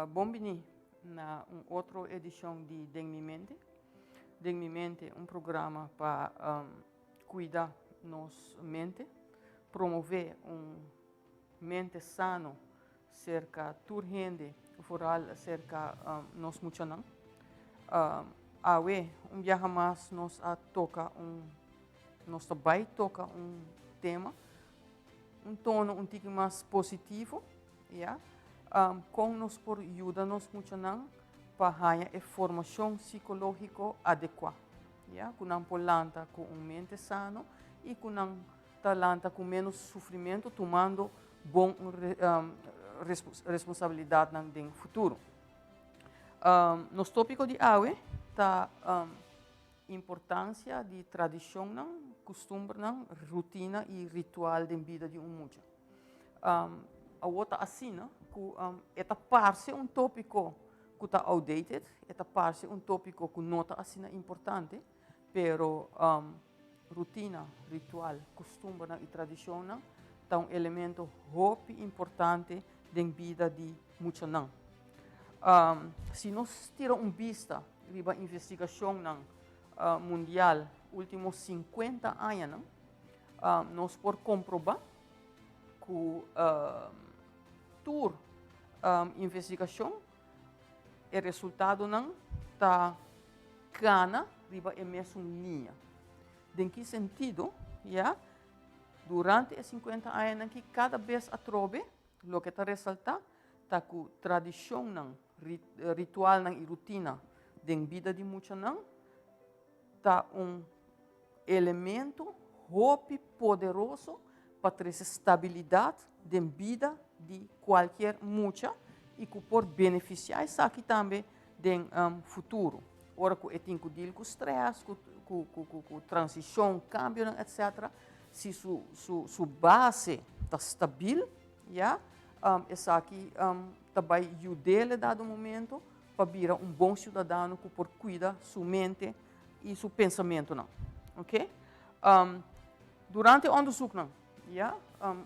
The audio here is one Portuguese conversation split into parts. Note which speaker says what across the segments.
Speaker 1: Bombini na outra edição de Deng Mi Mente. Deng Mi Mente é um programa para cuidar nossa mente, promover mente sano cerca turhende, foral cerca nos muchanan. Awe, dia mais nós toca nós também toca tema, tono tique mais positivo, yeah? Com nos por ajuda nos muchanan para a formação psicológica adequada, yeah? Kunang polanta com mente sano e kunang talanta com menos sofrimento, tomando bom responsabilidade no futuro. Nos tópico de hoje está importância de tradição, costume, rotina e ritual de vida de mucha. A outra assim, que esta parte tópico que está outdated, esta parte tópico que não está assim importante, pero rotina, ritual, costume e tradição são elemento muito importante da vida de mucha não. Se nós tiramos vista da investigação mundial últimos 50 anos, nós podemos comprovar que toda investigação é resultado da cana da mesma linha. Em que sentido? Yeah? Durante os 50 anos que cada vez a trove, o que está ressaltando é que a tradição, ritual e rotina da vida de muitos está elemento muito poderoso para trazer estabilidade da vida de qualquer mucha e que pode beneficiar isso aqui também no futuro. Ora que é tem que lidar com estresse, com transição, cambio, etc. Se sua base está estável, yeah? Isso aqui também ajuda a dado momento para virar bom cidadão que pode cuidar sua mente e seu pensamento. Ok? Durante o ano yeah?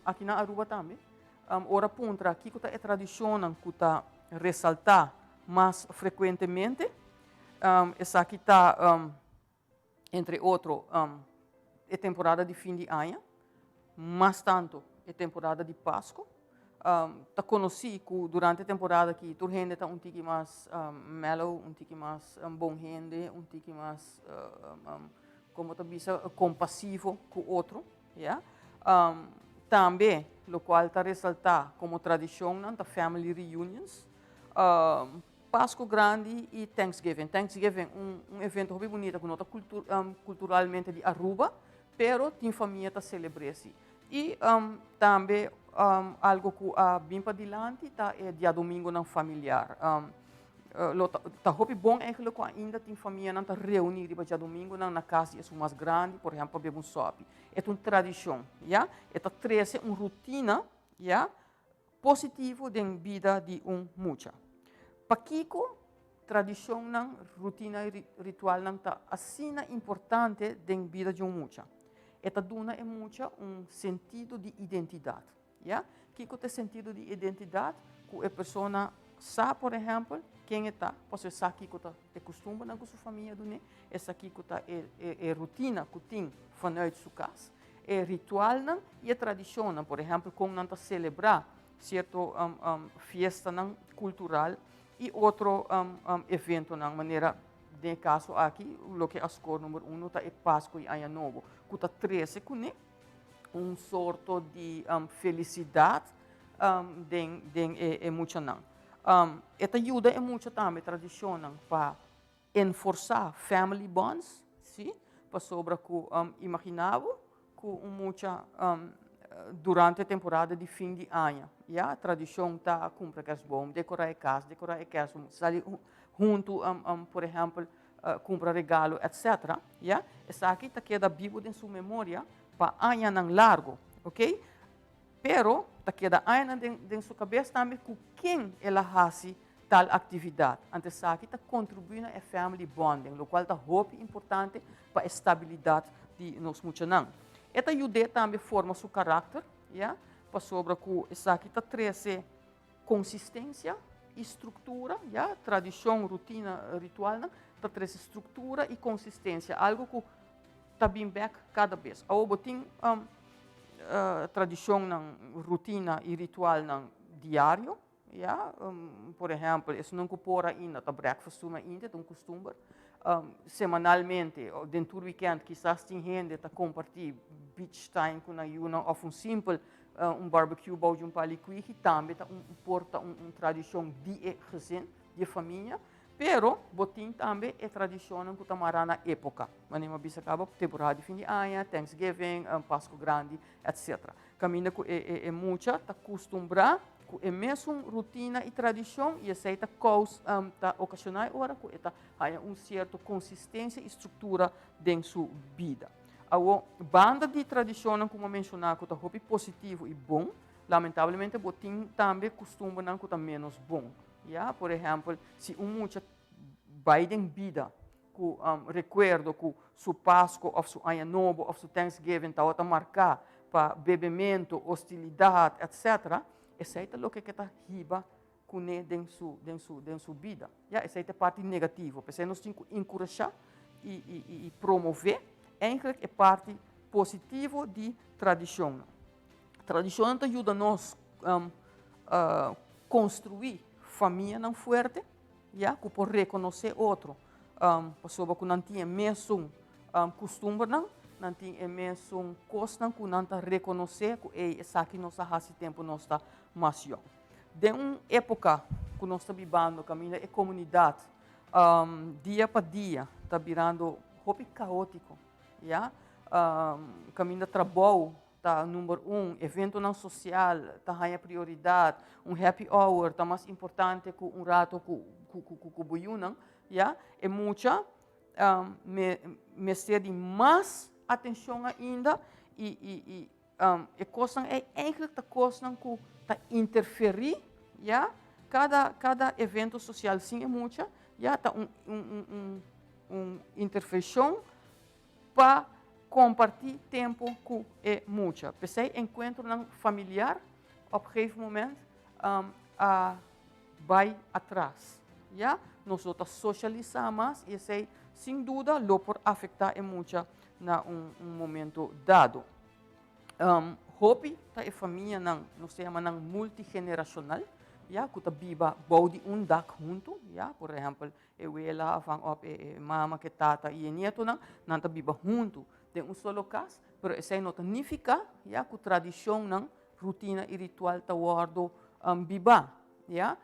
Speaker 1: Aqui na Aruba também, ora puntra aqui que é tradição que está ressaltar mais frequentemente. Essa aqui está, entre outros, é temporada de fim de ano, mas tanto é temporada de Páscoa. Tá conheci que durante a temporada que a gente está tique mais mellow, tique mais bom gente, tique mais como tá bisa compassivo com o outro, yeah? Também, o qual está ressaltar como tradição, tá family reunions, Páscoa grande e Thanksgiving. Thanksgiving evento muito bonito que nota culturalmente de Aruba, pero tem família tá celebrando. E também algo que bem para adiante tá é dia domingo não familiar. Tá muito bom eigenlijk que ainda tem família não tá reunida para dia domingo na casa é mais grande, por exemplo, beber sopa. É uma tradição, já? É tá traz uma rotina, já? Positivo da vida de mucha. Para Kiko, tradição, rotina e ritual não tá assim importante da vida de mucha. Esta dona é mucha sentido de identidade. Yeah? Kiko tem sentido de identidade que a pessoa sabe, por exemplo, quem está, porque sabe que é costume com sua família, essa aqui é rotina que tem vanuit sua casa, é ritual e é tradição, por exemplo, como não celebrar certo festa cultural e outro evento na maneira de caso aqui o que a escola número 1 é Páscoa e Ano Novo que está 13 com sorto de felicidade de muito não esta ajuda é muito também tradição para enforçar family bonds sim para sobre que imaginava que muita durante a temporada de fim de ano. A tradição está comprar as bombas, decorar a casa, sair junto, por exemplo, comprar regalo, etc. Essa aqui está queda vivo em sua memória para ano largo, ok? Pero está queda ano em sua cabeça também com quem ela faz tal atividade. Então, essa aqui está contribuindo a family bonding, o qual está muito importante para a estabilidade de nós muchanan. Esta ajuda também forma seu caráter, para sobre que essa aqui está trazendo consistência estrutura, ja, tradição, rotina, ritual, tá traz estrutura e consistência, algo que tá bem back cada vez. A botin tradição, rotina e ritual diário, ja, por exemplo, isso não pôr ainda, tá breakfast ainda, um costume. Semanalmente, dentro do weekend, quizás tem gente que compartilha beach time com a Yuna, ou simples barbecue bouw de paliqui, que também porta tradição de gezin, de família, pero botin também é tradição que tamara na época. Manima bisa acaba temporada de fim de ano, Thanksgiving, Páscoa Grande, etc. Caminha que é muita, tá acostumbrar é mesmo rotina e tradição e aceita causa ocasional ora que há certa consistência e estrutura dentro sua vida. A banda de tradição, como mencionar, que é positivo e bom, lamentavelmente, botin também costuma não que menos bom. Yeah? Por exemplo, se muita vai em vida, que recuerdo que sua Páscoa, ou sua Ano Novo, ou sua Thanksgiving, está marcar para bebimento, hostilidade, etc., essa é o que está riba com dentro sua vida. Yeah? Essa é a parte negativa. Porque nós temos que encorajar e promover, é parte positiva de tradição. Tradição ajuda nós a construir família não forte, yeah? Que por reconhecer outro. Pessoa que não tem mesmo costume, não tem mesmo coisa que não reconhecer que é isso que nós fazemos tempo nós está mais jovem. De uma época que nós estamos vivendo, caminho é comunidade, dia para dia, está virando hobby caótico. Yeah? Caminho de trabalho, tá número evento não social, tá a prioridade, happy hour, tá mais importante que rato que buiunang, yeah? É muita, me cede mais atenção ainda e coisa é eigenlijk a coisa que tá interferir, yeah? Cada evento social sim é muita, yeah? Tá intervenção para compartilhar tempo que é muita. Pensei encontro familiar, op een gegeven moment vai atrás. Ja? Nós outros socializamos e sei, sem dúvida, lo por afetar muito na momento dado. Hobby é família nós chamamos multigeneracional. Ja, que viva boude dag junto, ja, por exemplo, ela van op mama que tata e nieto não viva junto de solo casa, pero isso não significa, ja, que tradição não rotina e ritual tá guardo viva, ja,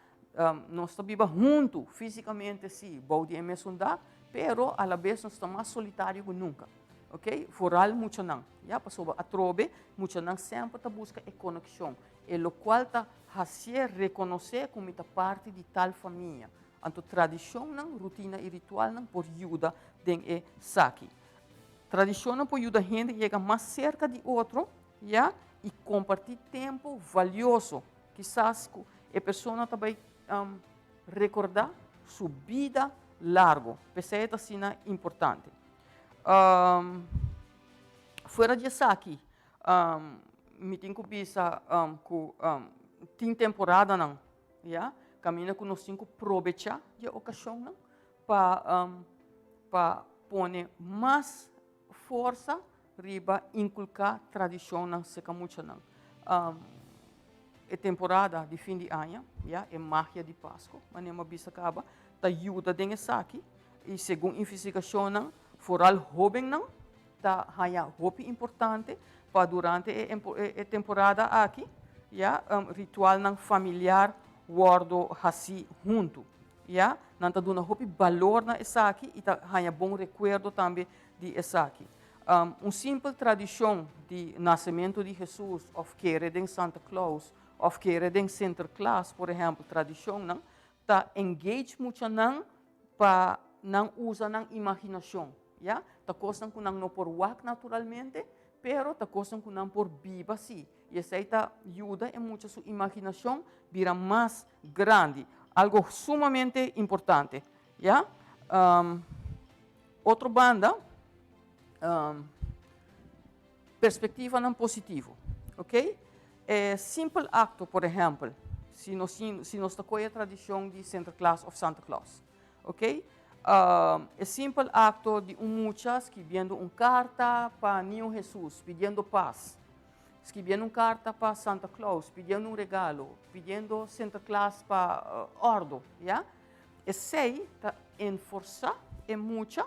Speaker 1: nós tá viva junto fisicamente sim, boude é mesmo dag, pero a la vez nós estamos mais solitário que nunca. Ok? Foral muito não. Já passou a trobe, muito não sempre tá busca a conexão. E o qual tá fazer reconhecer como tá parte de tal família. Então tradição não, rotina e ritual não por ajuda den e saki. Tradição não por ajuda a gente chegar mais cerca de outro, já e compartilhar tempo valioso. Quizás a pessoa também recordar sua vida largo. Pensei assim importante. Fora disso aqui, me tenho que pensar que tem temporada não, já? Caminha com nós temos que aproveitar a ocasião não, para pôr mais força riba inculcar tradição não seca muito não. É temporada de fim de ano, já? É magia de Páscoa, mas nem uma bisa acaba, tá ajuda dentro aqui e segundo investigação não foral jovem não, tá hanya hobby importante para durante a temporada aqui, já ritual não familiar guardo assim junto, já não tá dando hobby valor na essa aqui e tá hanya bom recuerdo também de essa aqui. Simples tradição de nascimento de Jesus, of querer de Santa Claus, of querer de Sinterklaas, por exemplo, tradição não, tá engage muito não para não usa não imaginação. Ja, ta coisa que não por work naturalmente, pero ta coisa que não por viva sim. E essa ajuda em muito sua imaginação vira mais grande, algo sumamente importante, ja? Outra banda, perspectiva não positivo, ok? Simples acto, por exemplo, se nós tocamos a tradição de Santa Claus ou Santa Claus, ok? É simples acto de muchas que viendo uma carta para Niño Jesus, pedindo paz, escrevendo uma carta para Santa Claus, pedindo um regalo, pedindo Santa Claus para ordo, ja? E sei tá enforçar é mucha,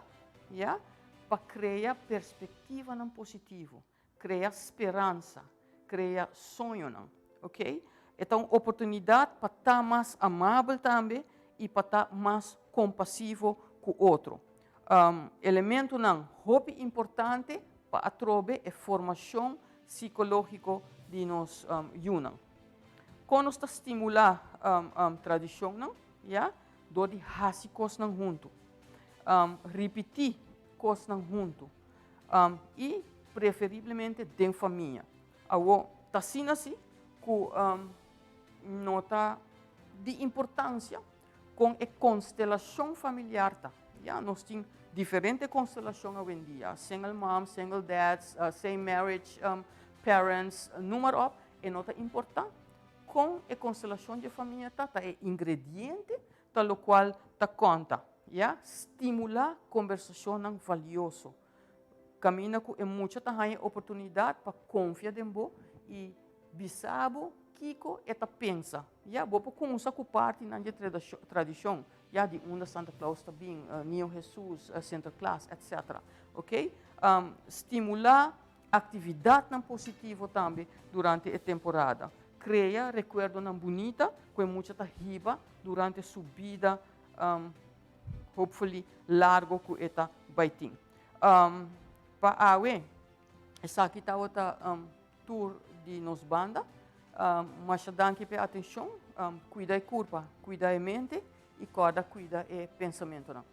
Speaker 1: ja? Para criar perspectiva não positivo, criar esperança, criar sonho não, ok? Então, oportunidade para estar mais amável também e para estar mais compassivo com o outro. Elemento não, muito importante para a trobe é formação psicológica de nós humanos. Quando está estimular tradição não, já, do de fazer coisas não junto, repetir coisas não junto e preferivelmente de família. Agora, está assim que nota de importância com a constelação familiar. Ja, nós temos diferentes constelações hoje em dia. Single moms, single dads, same marriage, parents, número up. E nota importante com a constelação de família é ingrediente pelo qual conta. Ja, estimular conversação não valioso. Camina com muita oportunidade para confiar em você e bisabo Kiko eta pensa, ja, bopo começar com parte na tradição, ja, de uma Santa Claus também, Niño Jesus, Santa Claus, etc. Ok? Estimular atividade não positiva também durante a temporada. Cria recuerdo não bonita, com muita riba durante a subida, hopefully largo com eta baiting. Para awe, essa aqui está outra tour de nos banda. Mas danke pela atenção, cuida a curva, cuida a mente e cuida o pensamento.